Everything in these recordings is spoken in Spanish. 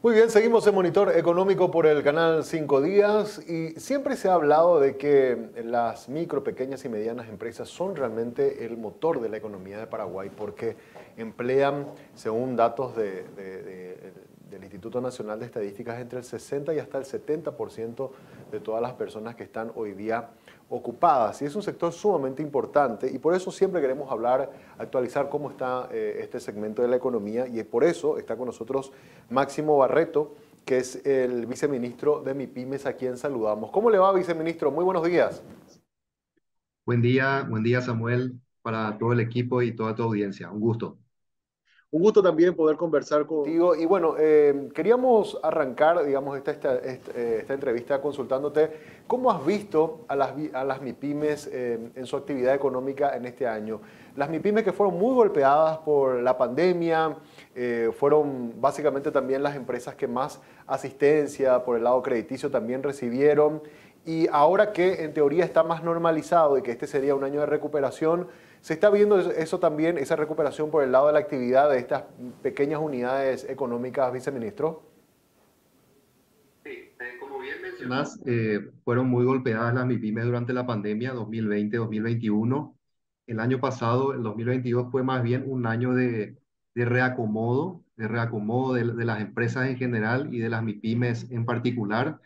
Muy bien, seguimos en Monitor Económico por el canal 5 Días y siempre se ha hablado de que las micro, pequeñas y medianas empresas son realmente el motor de la economía de Paraguay porque emplean, según datos del Instituto Nacional de Estadísticas, entre el 60 y hasta el 70% de todas las personas que están hoy día ocupadas. Y es un sector sumamente importante y por eso siempre queremos hablar, actualizar cómo está este segmento de la economía y por eso está con nosotros Máximo Barreto, que es el viceministro de MIPYMES, a quien saludamos. ¿Cómo le va, viceministro? Muy buenos días. Buen día Samuel, para todo el equipo y toda tu audiencia. Un gusto. Un gusto también poder conversar contigo. Y bueno, queríamos arrancar, digamos, esta entrevista consultándote cómo has visto a las MIPYMES en su actividad económica en este año. Las MIPYMES que fueron muy golpeadas por la pandemia, fueron básicamente también las empresas que más asistencia por el lado crediticio también recibieron. Y ahora que en teoría está más normalizado y que este sería un año de recuperación, ¿se está viendo eso también, esa recuperación por el lado de la actividad de estas pequeñas unidades económicas, viceministro? Como bien mencionás, fueron muy golpeadas las MIPYMES durante la pandemia 2020-2021. El año pasado, el 2022, fue más bien un año de reacomodo de las empresas en general y de las MIPYMES en particular.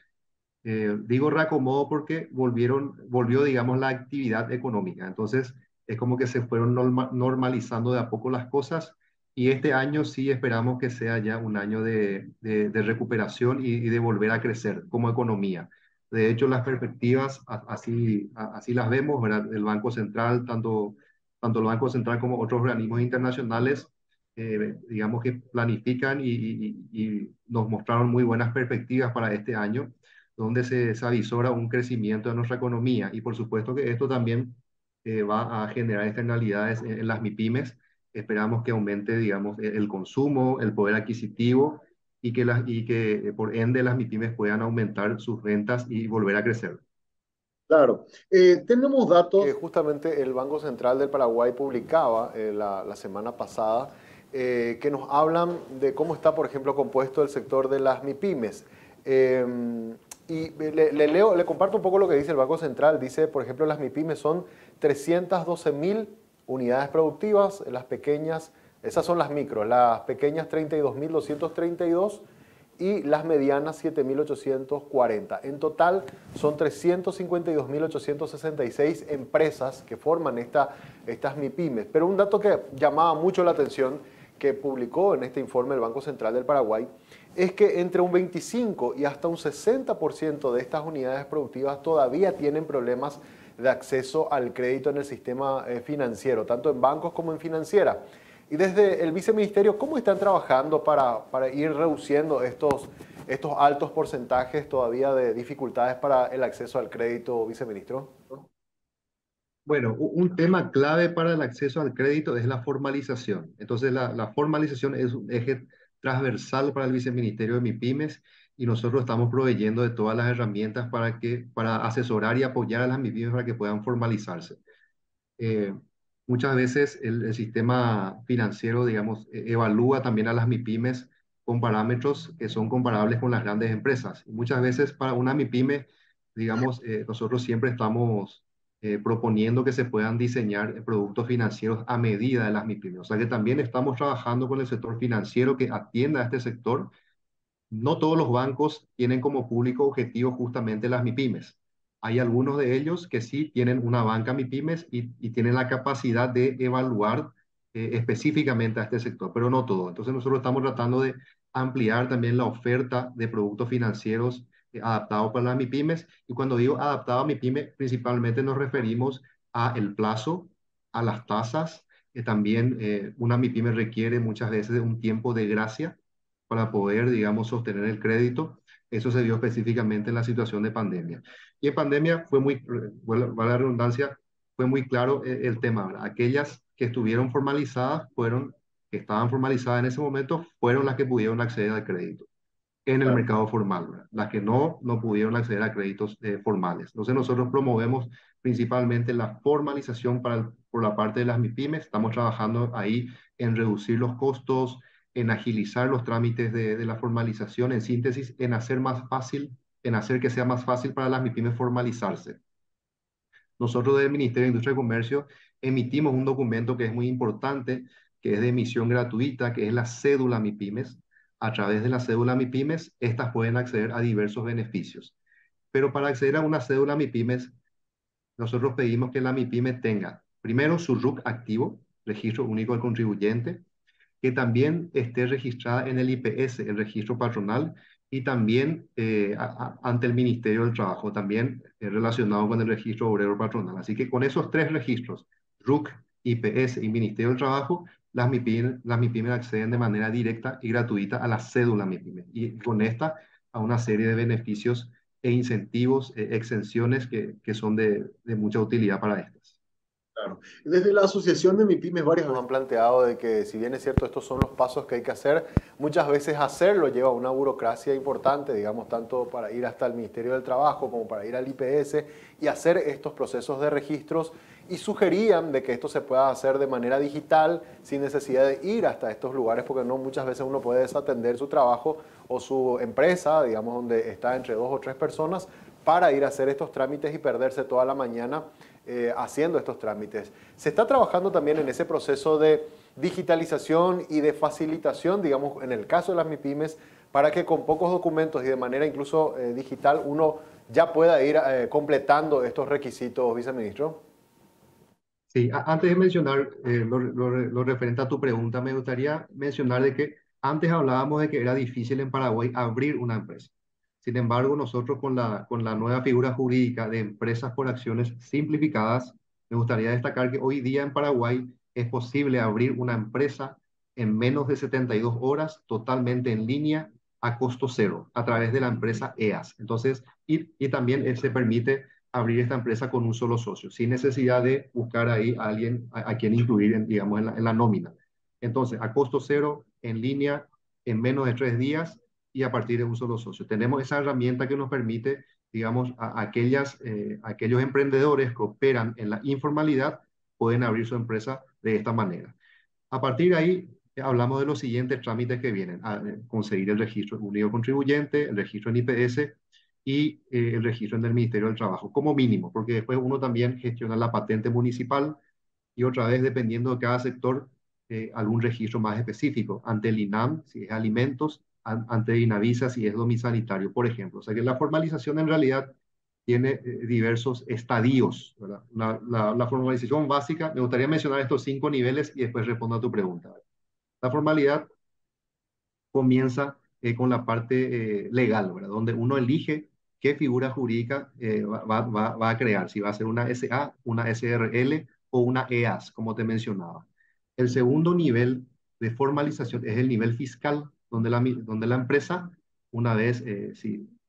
Digo reacomodo porque volvió, digamos, la actividad económica. Entonces, es como que se fueron normalizando de a poco las cosas y este año sí esperamos que sea ya un año de recuperación y de volver a crecer como economía. De hecho, las perspectivas así las vemos, ¿verdad? El Banco Central, tanto el Banco Central como otros organismos internacionales, digamos que planifican y nos mostraron muy buenas perspectivas para este año donde se avisora un crecimiento de nuestra economía. Y por supuesto que esto también va a generar externalidades en las MIPYMES. Esperamos que aumente, digamos, el consumo, el poder adquisitivo y que por ende las MIPYMES puedan aumentar sus ventas y volver a crecer. Claro, tenemos datos que justamente el Banco Central del Paraguay publicaba la semana pasada, que nos hablan de cómo está, por ejemplo, compuesto el sector de las MIPYMES. Y le comparto un poco lo que dice el Banco Central. Dice, por ejemplo, las MIPYMES son 312.000 unidades productivas, las pequeñas, esas son las micros, las pequeñas 32.232 y las medianas 7.840. En total son 352.866 empresas que forman estas MIPYMES. Pero un dato que llamaba mucho la atención, que publicó en este informe el Banco Central del Paraguay, es que entre un 25 y hasta un 60% de estas unidades productivas todavía tienen problemas de acceso al crédito en el sistema financiero, tanto en bancos como en financiera. Y desde el viceministerio, ¿cómo están trabajando para ir reduciendo estos altos porcentajes todavía de dificultades para el acceso al crédito, viceministro? Bueno, un tema clave para el acceso al crédito es la formalización. Entonces, la formalización es un eje transversal para el viceministerio de MIPYMES y nosotros estamos proveyendo de todas las herramientas para asesorar y apoyar a las MIPYMES para que puedan formalizarse. Eh, Muchas veces el sistema financiero, digamos, evalúa también a las MIPYMES con parámetros que son comparables con las grandes empresas. Y muchas veces para una MIPYME, digamos, nosotros siempre estamos proponiendo que se puedan diseñar productos financieros a medida de las MIPYMES. O sea que también estamos trabajando con el sector financiero que atienda a este sector. No todos los bancos tienen como público objetivo justamente las MIPYMES. Hay algunos de ellos que sí tienen una banca MIPYMES y tienen la capacidad de evaluar específicamente a este sector, pero no todo. Entonces nosotros estamos tratando de ampliar también la oferta de productos financieros adaptados para las MIPYMES. Y cuando digo adaptado a MIPYME, principalmente nos referimos a el plazo, a las tasas. También una MIPYME requiere muchas veces un tiempo de gracia para poder, digamos, sostener el crédito. Eso se vio específicamente en la situación de pandemia. Y en pandemia fue muy, vale la redundancia, fue muy claro el tema, ¿verdad? Aquellas que estuvieron formalizadas que estaban formalizadas en ese momento, fueron las que pudieron acceder al crédito. en el Claro. mercado formal, ¿verdad? Las que no pudieron acceder a créditos formales. Entonces nosotros promovemos principalmente la formalización por la parte de las MIPYMES. Estamos trabajando ahí en reducir los costos, en agilizar los trámites de la formalización, en síntesis, en hacer que sea más fácil para las MIPYMES formalizarse. Nosotros del Ministerio de Industria y Comercio emitimos un documento que es muy importante, que es de emisión gratuita, que es la cédula MIPYMES. A través de la cédula MIPYMES, estas pueden acceder a diversos beneficios. Pero para acceder a una cédula MIPYMES, nosotros pedimos que la MIPYME tenga primero su RUC activo, Registro Único del Contribuyente, que también esté registrada en el IPS, el registro patronal, y también ante el Ministerio del Trabajo, también relacionado con el registro obrero patronal. Así que con esos tres registros, RUC, IPS y Ministerio del Trabajo, las MIPYME acceden de manera directa y gratuita a la cédula MIPYME. Y con esta a una serie de beneficios e incentivos, exenciones que son de mucha utilidad para estas. Claro. Desde la Asociación de MIPYMES varias Nos han veces. planteado de que si bien es cierto estos son los pasos que hay que hacer, muchas veces hacerlo lleva una burocracia importante, digamos, tanto para ir hasta el Ministerio del Trabajo como para ir al IPS y hacer estos procesos de registros, y sugerían de que esto se pueda hacer de manera digital sin necesidad de ir hasta estos lugares, porque no muchas veces uno puede desatender su trabajo o su empresa, digamos, donde está entre 2 o 3 personas, para ir a hacer estos trámites y perderse toda la mañana haciendo estos trámites. Se está trabajando también en ese proceso de digitalización y de facilitación, digamos, en el caso de las MIPYMES, para que con pocos documentos y de manera incluso digital uno ya pueda ir completando estos requisitos, viceministro. Sí, antes de mencionar lo referente a tu pregunta, me gustaría mencionar de que antes hablábamos de que era difícil en Paraguay abrir una empresa. Sin embargo, nosotros con la nueva figura jurídica de empresas por acciones simplificadas, me gustaría destacar que hoy día en Paraguay es posible abrir una empresa en menos de 72 horas, totalmente en línea, a costo cero, a través de la empresa EAS. Entonces, y también se permite abrir esta empresa con un solo socio, sin necesidad de buscar ahí a alguien a quien incluir, digamos, en la nómina. Entonces, a costo cero, en línea, en menos de 3 días y a partir de un solo socio. Tenemos esa herramienta que nos permite, digamos, aquellos emprendedores que operan en la informalidad pueden abrir su empresa de esta manera. A partir de ahí, hablamos de los siguientes trámites que vienen: conseguir el registro único contribuyente, el registro en IPS y el registro en el Ministerio del Trabajo, como mínimo, porque después uno también gestiona la patente municipal y otra vez, dependiendo de cada sector, algún registro más específico, ante el INAM, si es alimentos, ante INAVISA, si es domisanitario, por ejemplo. O sea que la formalización en realidad tiene diversos estadios, ¿verdad? La formalización básica, me gustaría mencionar estos 5 niveles y después respondo a tu pregunta. La formalidad comienza con la parte legal, ¿verdad? Donde uno elige qué figura jurídica va a crear, si va a ser una SA, una SRL o una EAS, como te mencionaba. El segundo nivel de formalización es el nivel fiscal, donde la empresa, una vez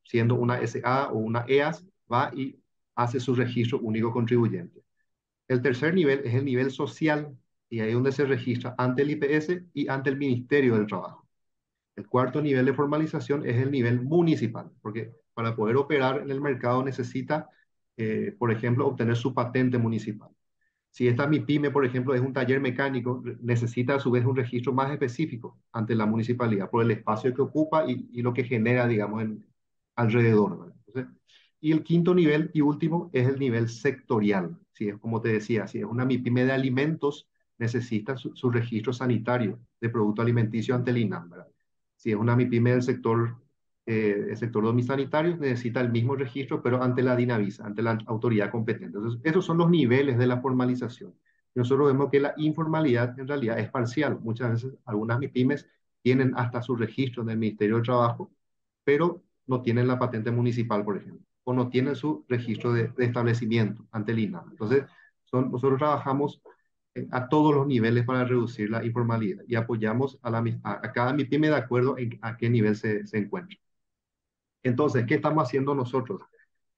siendo una SA o una EAS, va y hace su registro único contribuyente. El tercer nivel es el nivel social, y ahí es donde se registra ante el IPS y ante el Ministerio del Trabajo. El cuarto nivel de formalización es el nivel municipal, porque para poder operar en el mercado necesita, por ejemplo, obtener su patente municipal. Si esta MIPYME, por ejemplo, es un taller mecánico, necesita a su vez un registro más específico ante la municipalidad por el espacio que ocupa y lo que genera, digamos, alrededor, ¿verdad? Entonces, y el quinto nivel y último es el nivel sectorial. Si es como te decía, si es una MIPYME de alimentos, necesita su registro sanitario de producto alimenticio ante el INAM, ¿verdad? Si es una MIPYME el sector domisanitario, necesita el mismo registro, pero ante la DINAVISA, ante la autoridad competente. Entonces, esos son los niveles de la formalización. Nosotros vemos que la informalidad en realidad es parcial. Muchas veces algunas MIPYMES tienen hasta su registro en el Ministerio del Trabajo, pero no tienen la patente municipal, por ejemplo, o no tienen su registro de establecimiento ante el INAM. Entonces, nosotros trabajamos a todos los niveles para reducir la informalidad y apoyamos a cada MIPYME de acuerdo a qué nivel se encuentra. Entonces, ¿qué estamos haciendo nosotros?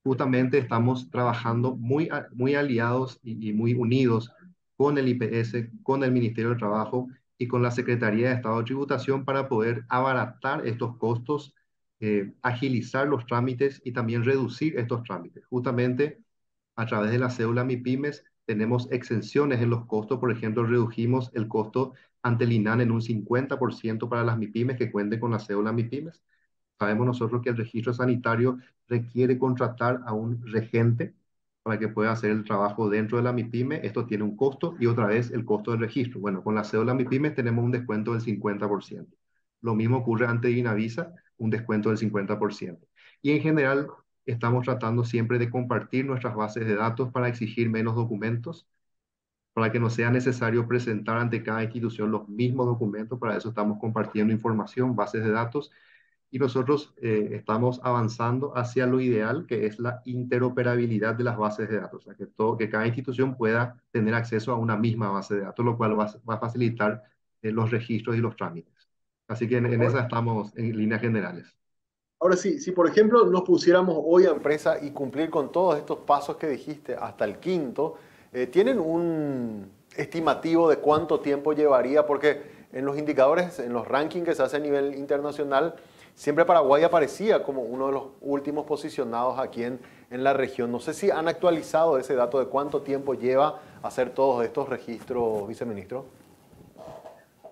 Justamente estamos trabajando muy aliados y muy unidos con el IPS, con el Ministerio del Trabajo y con la Secretaría de Estado de Tributación para poder abaratar estos costos agilizar los trámites y también reducir estos trámites. Justamente a través de la cédula MIPYMES tenemos exenciones en los costos. Por ejemplo, redujimos el costo ante el INAN en un 50% para las MIPYMES que cuenten con la cédula MIPYMES. Sabemos nosotros que el registro sanitario requiere contratar a un regente para que pueda hacer el trabajo dentro de la MIPYME. Esto tiene un costo y otra vez el costo del registro. Bueno, con la cédula MIPYME tenemos un descuento del 50%. Lo mismo ocurre ante Inavisa, un descuento del 50%. Y en general estamos tratando siempre de compartir nuestras bases de datos para exigir menos documentos, para que no sea necesario presentar ante cada institución los mismos documentos. Para eso estamos compartiendo información, bases de datos, y nosotros estamos avanzando hacia lo ideal, que es la interoperabilidad de las bases de datos, o sea, que cada institución pueda tener acceso a una misma base de datos, lo cual va a facilitar los registros y los trámites. Así que en esa estamos en líneas generales. Ahora sí, si por ejemplo nos pusiéramos hoy a empresa y cumplir con todos estos pasos que dijiste hasta el quinto, ¿tienen un estimativo de cuánto tiempo llevaría? Porque en los indicadores, en los rankings que se hace a nivel internacional, siempre Paraguay aparecía como uno de los últimos posicionados aquí en la región. No sé si han actualizado ese dato de cuánto tiempo lleva hacer todos estos registros, viceministro.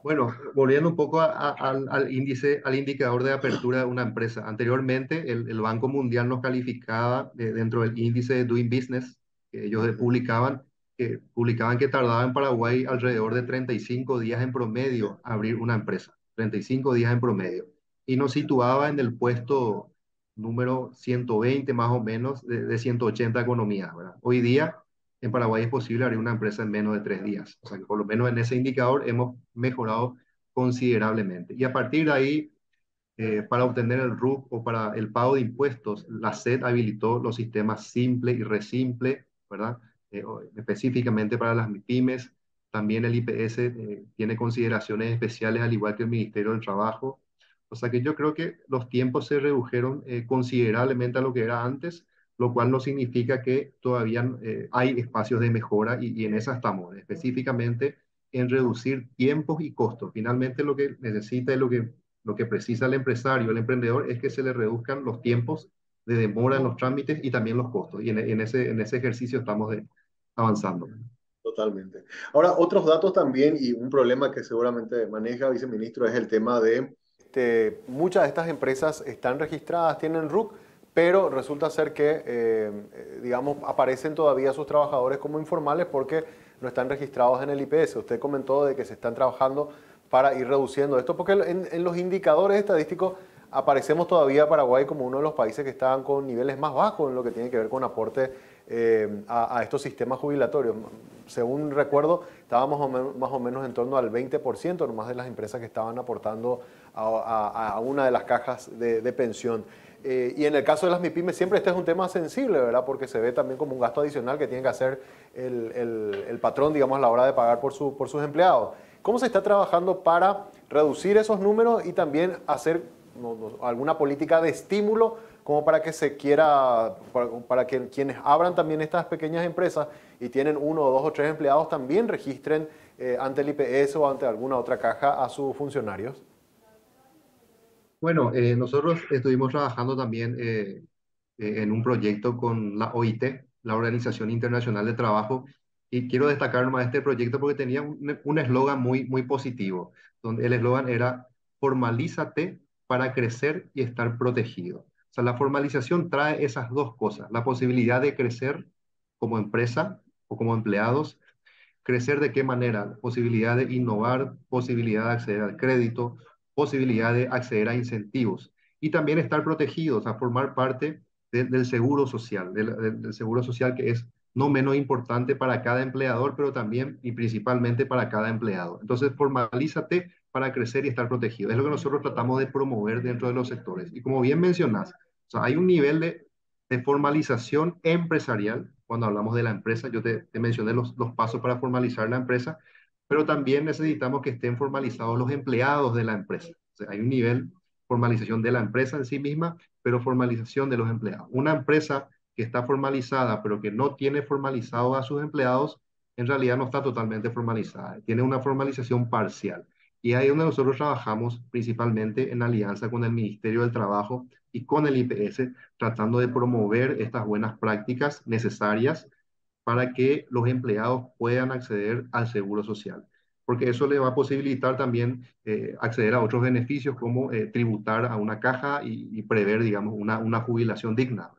Bueno, volviendo un poco al índice, al indicador de apertura de una empresa. Anteriormente, el Banco Mundial nos calificaba dentro del índice de Doing Business, que ellos publicaban que tardaba en Paraguay alrededor de 35 días en promedio abrir una empresa. 35 días en promedio. Y nos situaba en el puesto número 120 más o menos de 180 economías, ¿verdad? Hoy día en Paraguay es posible abrir una empresa en menos de 3 días. O sea que por lo menos en ese indicador hemos mejorado considerablemente. Y a partir de ahí, para obtener el RUC o para el pago de impuestos, la SED habilitó los sistemas simple y resimple, ¿verdad? Específicamente para las MIPYMES. También el IPS tiene consideraciones especiales, al igual que el Ministerio del Trabajo. O sea que yo creo que los tiempos se redujeron considerablemente a lo que era antes, lo cual no significa que todavía hay espacios de mejora y en esa estamos, específicamente en reducir tiempos y costos. Finalmente lo que necesita y lo que precisa el empresario, el emprendedor, es que se le reduzcan los tiempos de demora en los trámites y también los costos. Y en ese ejercicio estamos avanzando. Totalmente. Ahora, otros datos también y un problema que seguramente maneja, viceministro, es el tema de muchas de estas empresas están registradas, tienen RUC, pero resulta ser que, digamos, aparecen todavía sus trabajadores como informales porque no están registrados en el IPS. Usted comentó de que se están trabajando para ir reduciendo esto, porque en los indicadores estadísticos aparecemos todavía Paraguay como uno de los países que estaban con niveles más bajos en lo que tiene que ver con aporte a estos sistemas jubilatorios. Según recuerdo, estábamos más o menos en torno al 20% nomás de las empresas que estaban aportando a una de las cajas de pensión. Y en el caso de las MIPYMES siempre este es un tema sensible, ¿verdad? Porque se ve también como un gasto adicional que tiene que hacer el patrón, digamos, a la hora de pagar por sus empleados. ¿Cómo se está trabajando para reducir esos números y también hacer alguna política de estímulo como para que se quiera, para que quienes abran también estas pequeñas empresas y tienen 1, 2 o 3 empleados también registren ante el IPS o ante alguna otra caja a sus funcionarios? Bueno, nosotros estuvimos trabajando también en un proyecto con la OIT, la Organización Internacional de Trabajo, y quiero destacar más este proyecto porque tenía un eslogan muy positivo, donde el eslogan era "Formalízate para crecer y estar protegido". O sea, la formalización trae esas dos cosas, la posibilidad de crecer como empresa o como empleados. ¿Crecer de qué manera? Posibilidad de innovar, posibilidad de acceder al crédito, posibilidad de acceder a incentivos y también estar protegidos, a formar parte del seguro social, del seguro social, que es no menos importante para cada empleador, pero también y principalmente para cada empleado. Entonces, formalízate para crecer y estar protegido. Es lo que nosotros tratamos de promover dentro de los sectores. Y como bien mencionás, o sea, hay un nivel de formalización empresarial. Cuando hablamos de la empresa, yo te mencioné los pasos para formalizar la empresa, pero también necesitamos que estén formalizados los empleados de la empresa. O sea, hay un nivel de formalización de la empresa en sí misma, pero formalización de los empleados. Una empresa que está formalizada, pero que no tiene formalizado a sus empleados, en realidad no está totalmente formalizada, tiene una formalización parcial. Y ahí es donde nosotros trabajamos principalmente en alianza con el Ministerio del Trabajo y con el IPS, tratando de promover estas buenas prácticas necesarias para que los empleados puedan acceder al seguro social, porque eso le va a posibilitar también acceder a otros beneficios como tributar a una caja y prever, digamos, una jubilación digna.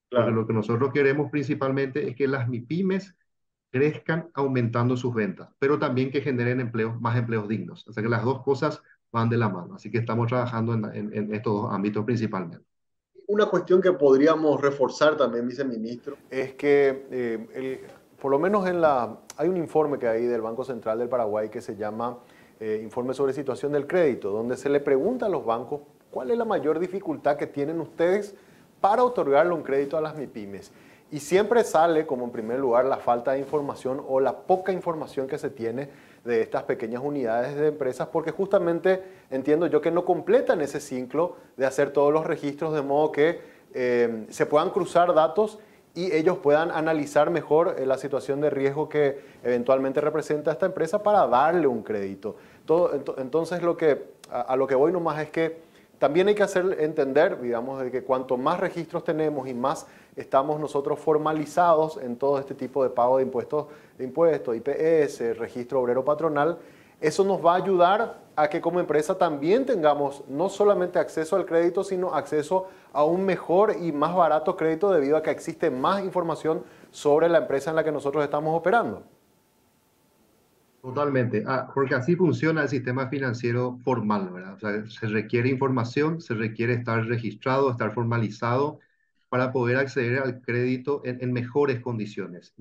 Porque Claro. lo que nosotros queremos principalmente es que las MIPIMES crezcan aumentando sus ventas, pero también que generen empleos, más empleos dignos. O sea que las dos cosas van de la mano. Así que estamos trabajando en estos dos ámbitos principalmente. Una cuestión que podríamos reforzar también, viceministro, es que por lo menos hay un informe que hay del Banco Central del Paraguay que se llama Informe sobre situación del crédito, donde se le pregunta a los bancos cuál es la mayor dificultad que tienen ustedes para otorgarle un crédito a las MIPIMES. Y siempre sale como en primer lugar la falta de información o la poca información que se tiene de estas pequeñas unidades de empresas, porque justamente entiendo yo que no completan ese ciclo de hacer todos los registros de modo que se puedan cruzar datos y ellos puedan analizar mejor la situación de riesgo que eventualmente representa esta empresa para darle un crédito. Entonces a lo que voy nomás es que también hay que hacer entender, digamos, de que cuanto más registros tenemos y más estamos nosotros formalizados en todo este tipo de pago de impuestos, IPS, registro obrero patronal, eso nos va a ayudar a que como empresa también tengamos no solamente acceso al crédito, sino acceso a un mejor y más barato crédito debido a que existe más información sobre la empresa en la que nosotros estamos operando. Totalmente, porque así funciona el sistema financiero formal, ¿verdad? O sea, se requiere información, se requiere estar registrado, estar formalizado para poder acceder al crédito en mejores condiciones,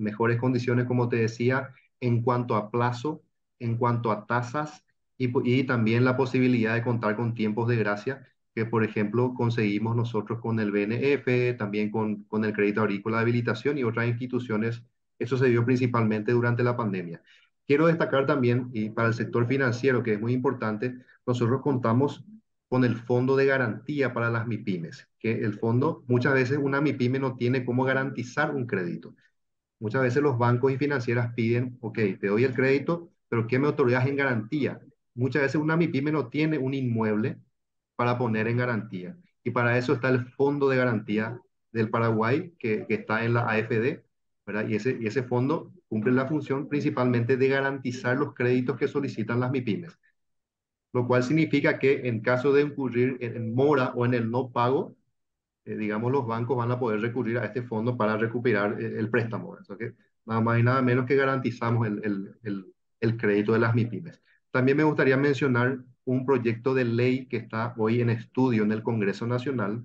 como te decía, en cuanto a plazo, en cuanto a tasas y también la posibilidad de contar con tiempos de gracia, que por ejemplo conseguimos nosotros con el BNF, también con el Crédito Agrícola de Habilitación y otras instituciones. Eso se dio principalmente durante la pandemia. Quiero destacar también, y para el sector financiero, que es muy importante, nosotros contamos con el fondo de garantía para las MIPIMES, que el fondo, muchas veces una MIPYME no tiene cómo garantizar un crédito. Muchas veces los bancos y financieras piden, ok, te doy el crédito, pero ¿qué me otorgas en garantía? Muchas veces una MIPYME no tiene un inmueble para poner en garantía. Y para eso está el Fondo de Garantía del Paraguay, que está en la AFD, ¿verdad? Y ese fondo cumple la función principalmente de garantizar los créditos que solicitan las MIPYMES, lo cual significa que en caso de incurrir en mora o en el no pago, digamos, los bancos van a poder recurrir a este fondo para recuperar el préstamo. O sea que nada más y nada menos que garantizamos el crédito de las MIPYMES. También me gustaría mencionar un proyecto de ley que está hoy en estudio en el Congreso Nacional.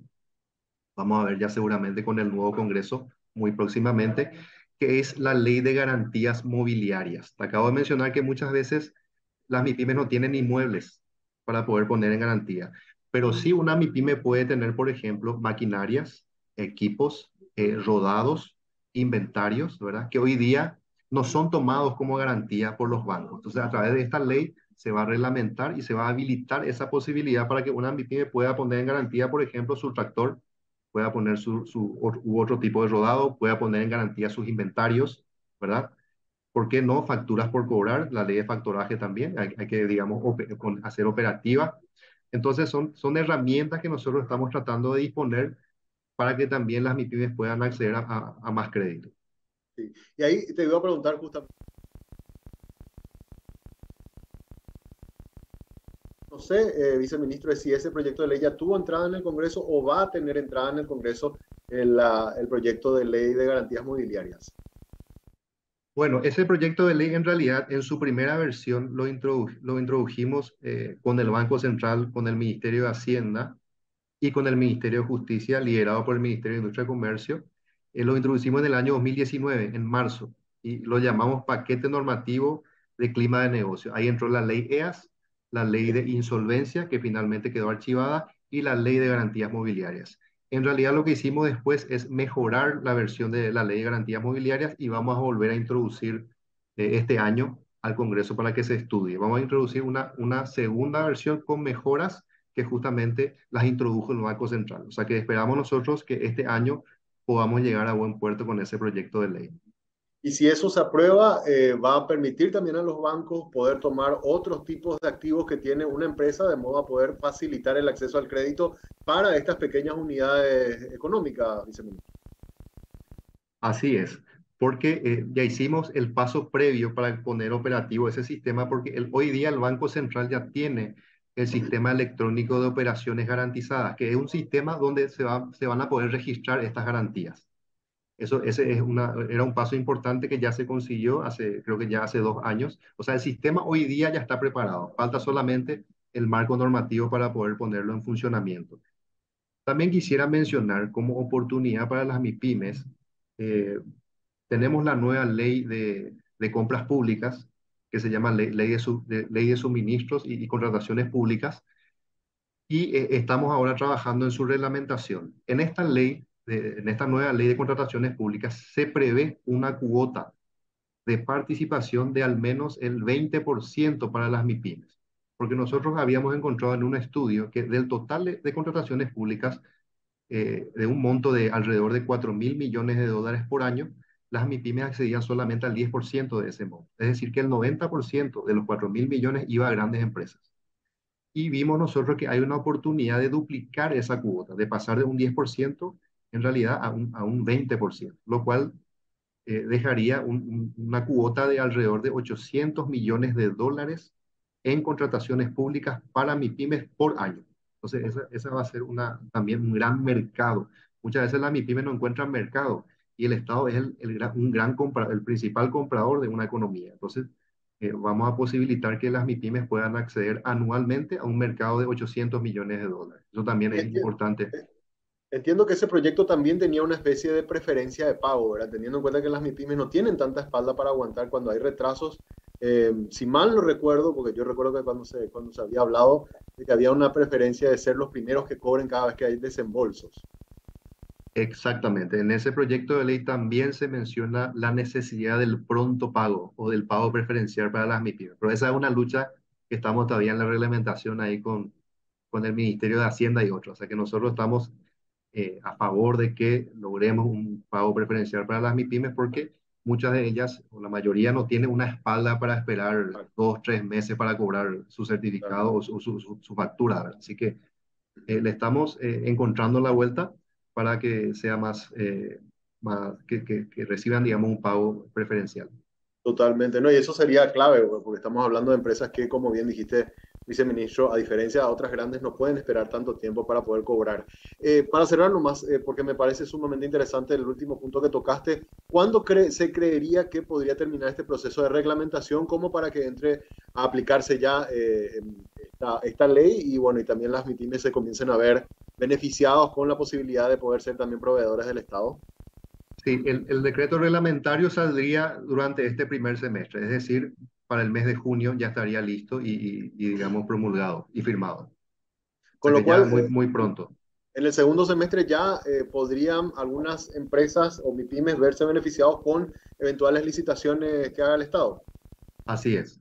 Vamos a ver ya seguramente con el nuevo Congreso muy próximamente, que es la Ley de Garantías Mobiliarias. Te acabo de mencionar que muchas veces las MIPYMES no tienen inmuebles para poder poner en garantía, pero sí una MIPYME puede tener, por ejemplo, maquinarias, equipos, rodados, inventarios, ¿verdad? Que hoy día no son tomados como garantía por los bancos. Entonces, a través de esta ley se va a reglamentar y se va a habilitar esa posibilidad para que una MIPYME pueda poner en garantía, por ejemplo, su tractor, pueda poner u otro tipo de rodado, pueda poner en garantía sus inventarios, ¿verdad? ¿Por qué no? Facturas por cobrar, la ley de factoraje también, hay que, digamos, hacer operativa. Entonces son herramientas que nosotros estamos tratando de disponer para que también las MIPYMES puedan acceder a más crédito. Sí. Y ahí te iba a preguntar justamente, no sé, viceministro, si ese proyecto de ley ya tuvo entrada en el Congreso o va a tener entrada en el Congreso el proyecto de ley de garantías mobiliarias. Bueno, ese proyecto de ley en realidad en su primera versión lo introdujimos con el Banco Central, con el Ministerio de Hacienda y con el Ministerio de Justicia, liderado por el Ministerio de Industria y Comercio. Lo introducimos en el año 2019, en marzo, y lo llamamos Paquete Normativo de Clima de Negocio. Ahí entró la ley EAS, la ley de insolvencia, que finalmente quedó archivada, y la ley de garantías mobiliarias. En realidad lo que hicimos después es mejorar la versión de la ley de garantías mobiliarias y vamos a volver a introducir este año al Congreso para que se estudie. Vamos a introducir una segunda versión con mejoras que justamente las introdujo el Banco Central. O sea que esperamos nosotros que este año podamos llegar a buen puerto con ese proyecto de ley. Y si eso se aprueba, va a permitir también a los bancos poder tomar otros tipos de activos que tiene una empresa, de modo a poder facilitar el acceso al crédito para estas pequeñas unidades económicas, viceministro. Así es, porque ya hicimos el paso previo para poner operativo ese sistema, porque hoy día el Banco Central ya tiene el sistema electrónico de operaciones garantizadas, que es un sistema donde se van a poder registrar estas garantías. Era un paso importante que ya se consiguió creo que ya hace 2 años. O sea, el sistema hoy día ya está preparado. Falta solamente el marco normativo para poder ponerlo en funcionamiento. También quisiera mencionar como oportunidad para las MIPYMES, eh, tenemos la nueva ley de compras públicas, que se llama ley de suministros y contrataciones públicas, y estamos ahora trabajando en su reglamentación. En esta nueva ley de contrataciones públicas se prevé una cuota de participación de al menos el 20% para las MIPYMES, porque nosotros habíamos encontrado en un estudio que del total de contrataciones públicas, de un monto de alrededor de 4.000 millones de dólares por año, las MIPYMES accedían solamente al 10% de ese monto. Es decir, que el 90% de los 4.000 millones iba a grandes empresas. Y vimos nosotros que hay una oportunidad de duplicar esa cuota, de pasar de un 10% en realidad a un 20%, lo cual dejaría una cuota de alrededor de 800 millones de dólares en contrataciones públicas para MIPYMES por año. Entonces, esa va a ser también un gran mercado. Muchas veces las MIPYMES no encuentran mercado y el Estado es el principal comprador de una economía. Entonces, vamos a posibilitar que las MIPYMES puedan acceder anualmente a un mercado de 800 millones de dólares. Eso también es importante. Entiendo que ese proyecto también tenía una especie de preferencia de pago, ¿verdad? Teniendo en cuenta que las MIPYMES no tienen tanta espalda para aguantar cuando hay retrasos. Si mal no recuerdo, porque yo recuerdo que cuando se había hablado de que había una preferencia de ser los primeros que cobren cada vez que hay desembolsos. Exactamente. En ese proyecto de ley también se menciona la necesidad del pronto pago o del pago preferencial para las MIPYMES. Pero esa es una lucha que estamos todavía en la reglamentación ahí con el Ministerio de Hacienda y otros. O sea que nosotros estamos a favor de que logremos un pago preferencial para las MIPYMES porque muchas de ellas, o la mayoría, no tienen una espalda para esperar 2, 3 meses para cobrar su certificado o su factura, ¿verdad? Así que le estamos encontrando la vuelta para que sea que reciban, digamos, un pago preferencial. Totalmente, ¿no? Y eso sería clave, porque estamos hablando de empresas que, como bien dijiste, viceministro, a diferencia de otras grandes, no pueden esperar tanto tiempo para poder cobrar. Para cerrar nomás, porque me parece sumamente interesante el último punto que tocaste, ¿cuándo se creería que podría terminar este proceso de reglamentación como para que entre a aplicarse ya esta ley y, bueno, y también las MIPYMES se comiencen a ver beneficiados con la posibilidad de poder ser también proveedores del Estado? Sí, el decreto reglamentario saldría durante este primer semestre, es decir, para el mes de junio ya estaría listo digamos, promulgado y firmado. O Con sea lo que ya cual, muy pronto. en el segundo semestre ya podrían algunas empresas o MIPYMES verse beneficiados con eventuales licitaciones que haga el Estado. Así es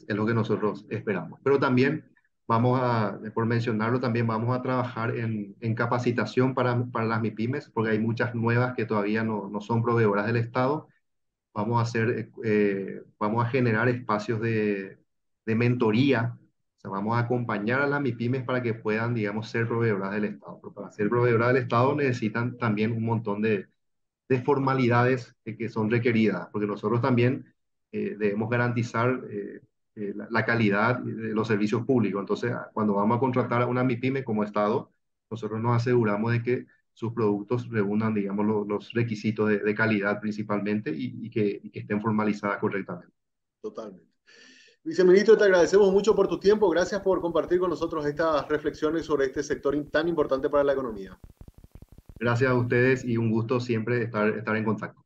lo que nosotros esperamos. Pero también por mencionarlo, también vamos a trabajar en capacitación para las MIPYMES, porque hay muchas nuevas que todavía no son proveedoras del Estado. Vamos a generar espacios de mentoría. O sea, vamos a acompañar a las MIPYMES para que puedan, digamos, ser proveedoras del Estado. Pero para ser proveedoras del Estado necesitan también un montón de formalidades que son requeridas, porque nosotros también debemos garantizar la calidad de los servicios públicos. Entonces, cuando vamos a contratar a una MIPYME como Estado, nosotros nos aseguramos de que sus productos reúnan, digamos, los requisitos de calidad principalmente y que estén formalizadas correctamente. Totalmente. Viceministro, te agradecemos mucho por tu tiempo. Gracias por compartir con nosotros estas reflexiones sobre este sector tan importante para la economía. Gracias a ustedes y un gusto siempre estar en contacto.